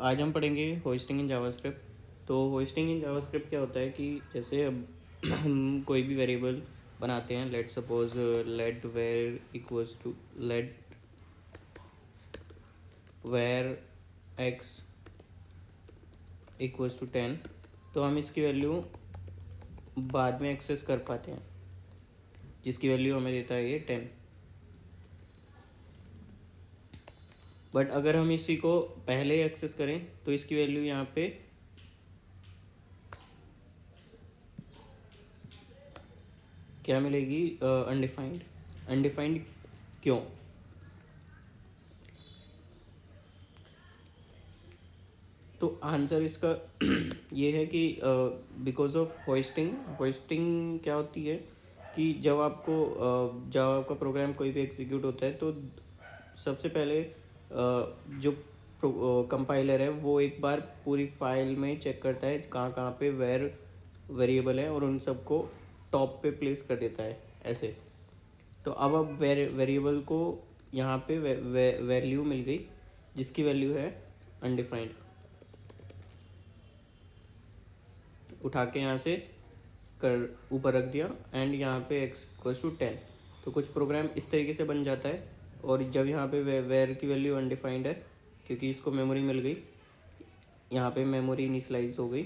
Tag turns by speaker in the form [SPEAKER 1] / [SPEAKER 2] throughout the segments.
[SPEAKER 1] आज हम पढ़ेंगे होस्टिंग इन जावास्क्रिप्ट। तो होस्टिंग इन जावास्क्रिप्ट क्या होता है कि जैसे अब हम कोई भी वेरिएबल बनाते हैं, let suppose let var equals to let var X equals to 10, तो हम इसकी वैल्यू बाद में एक्सेस कर पाते हैं, जिसकी वैल्यू हमें देता है ये 10। बट अगर हम इसी को पहले एक्सेस करें तो इसकी वैल्यू यहाँ पे क्या मिलेगी? अनडिफाइंड। अनडिफाइंड क्यों? तो आंसर इसका ये है कि बिकॉज ऑफ होस्टिंग। होस्टिंग क्या होती है कि जब आपको जावा का प्रोग्राम कोई भी एग्जीक्यूट होता है तो सबसे पहले जो कंपाइलर है वो एक बार पूरी फाइल में चेक करता है कहाँ कहाँ पे वेरिएबल है और उन सबको टॉप पे प्लेस कर देता है ऐसे। तो अब वेरिएबल को यहाँ पे वैल्यू मिल गई जिसकी वैल्यू है अनडिफाइंड। उठा के यहाँ से कर ऊपर रख दिया एंड यहाँ पे एक्स इक्वल्स टू 10। तो कुछ प्रोग्राम इस तरीके से बन जाता है। और जब यहाँ पे वेर की वैल्यू अनडिफाइंड है क्योंकि इसको मेमोरी मिल गई, यहाँ पे मेमोरी इनिशियलाइज हो गई,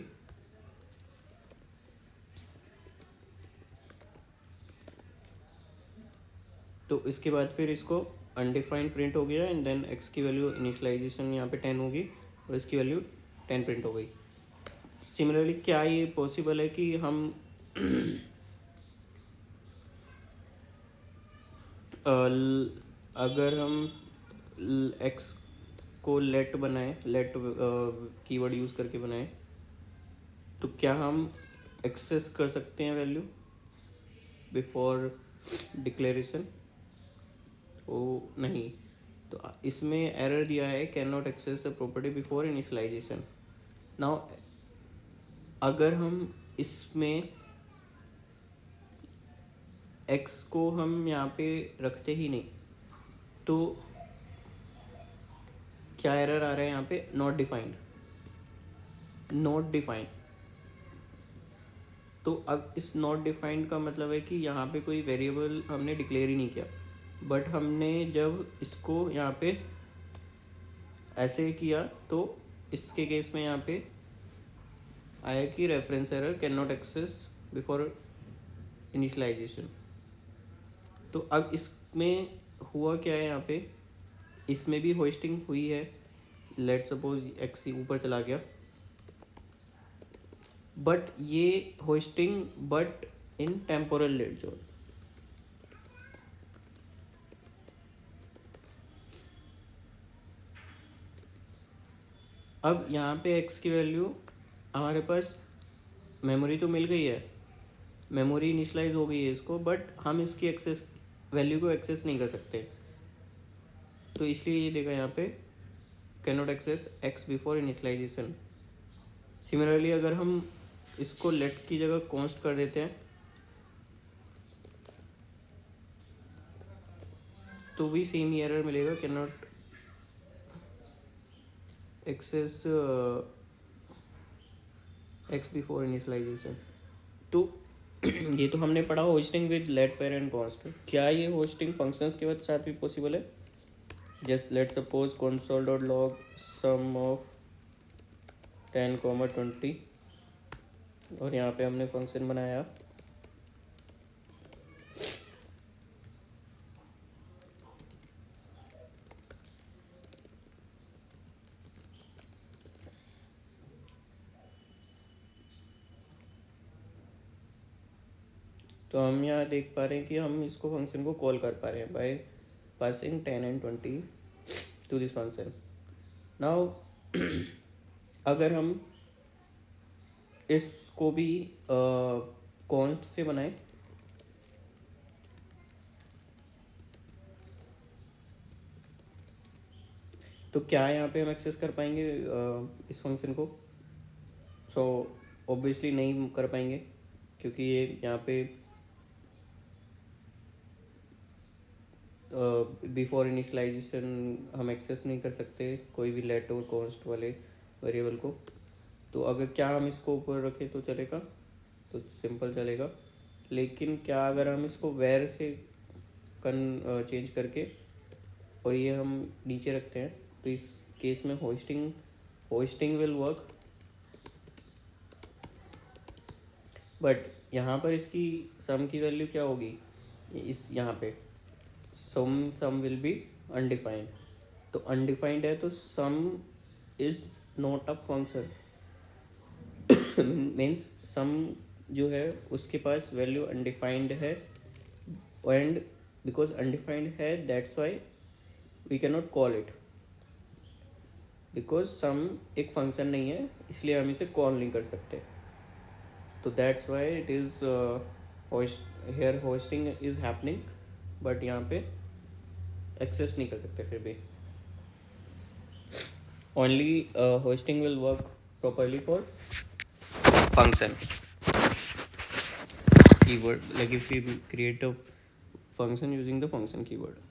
[SPEAKER 1] तो इसके बाद फिर इसको अनडिफाइंड प्रिंट हो गया एंड देन एक्स की वैल्यू इनिशियलाइजेशन यहाँ पे 10 होगी और इसकी वैल्यू 10 प्रिंट हो गई। सिमिलरली क्या ये पॉसिबल है कि हम अगर हम एक्स को लेट बनाएं, लेट कीवर्ड यूज़ करके बनाएं, तो क्या हम एक्सेस कर सकते हैं वैल्यू बिफोर डिक्लेरेशन? ओ नहीं। तो इसमें एरर दिया है can not access the property before initialization. Now अगर हम इसमें एक्स को हम यहाँ पे रखते ही नहीं तो क्या एरर आ रहा है यहाँ पे? Not defined. Not defined. तो अब इस नॉट डिफाइंड का मतलब है कि यहाँ पे कोई वेरिएबल हमने डिक्लेयर ही नहीं किया, बट हमने जब इसको यहाँ पे ऐसे किया तो इसके केस में यहाँ पे आया कि reference error can not access before initialization. तो अब इसमें हुआ क्या है? यहाँ पे इसमें भी होस्टिंग हुई है। लेट सपोज एक्स ऊपर चला गया, बट ये hoisting but in temporal let zone. अब यहाँ पे एक्स की वैल्यू हमारे पास मेमोरी तो मिल गई है, मेमोरी इनिशलाइज हो गई है इसको, बट हम इसकी एक्सेस वैल्यू को एक्सेस नहीं कर सकते। तो इसलिए ये देखा यहाँ पे can not access X before initialization. Similarly अगर हम इसको लेट की जगह कॉन्स्ट कर देते हैं तो भी सेम ही एरर मिलेगा, can not access X before initialization. तो ये तो हमने पढ़ा hoisting with let var and const. क्या ये होस्टिंग फंक्शंस के साथ भी पॉसिबल है? Just let suppose console dot log sum of 10, 20 और यहाँ पे हमने फंक्शन बनाया तो हम यहाँ देख पा रहे हैं कि हम इसको फंक्शन को कॉल कर पा रहे हैं by passing 10 and 20 to this function. Now अगर हम इसको भी कॉन्स्ट से बनाएं तो क्या यहाँ पे हम एक्सेस कर पाएंगे इस फंक्शन को? सो ऑब्वियसली नहीं कर पाएंगे क्योंकि ये यहाँ पे बिफोर इनिशलाइजेशन हम एक्सेस नहीं कर सकते कोई भी लेट और कॉन्स्ट वाले वेरिएबल को। तो अगर क्या हम इसको ऊपर रखें तो चलेगा, तो सिंपल चलेगा। लेकिन क्या अगर हम इसको वेर से चेंज करके और ये हम नीचे रखते हैं, तो इस केस में होस्टिंग विल वर्क। बट यहाँ पर इसकी सम की वैल्यू क्या होगी, इस यहाँ पे सम विल बी अनडिफाइंड। तो अनडिफाइंड है तो sum is not a function. Means sum जो है उसके पास वैल्यू अनडिफाइंड है, एंड बिकॉज अनडिफाइंड है that's why we can not call it, because sum एक फंक्शन नहीं है इसलिए हम इसे कॉल नहीं कर सकते। तो that's why it is here hosting is happening, but यहाँ पे एक्सेस नहीं कर सकते फिर भी। Only hosting will work properly for function keyword, like if we create a function using the function keyword.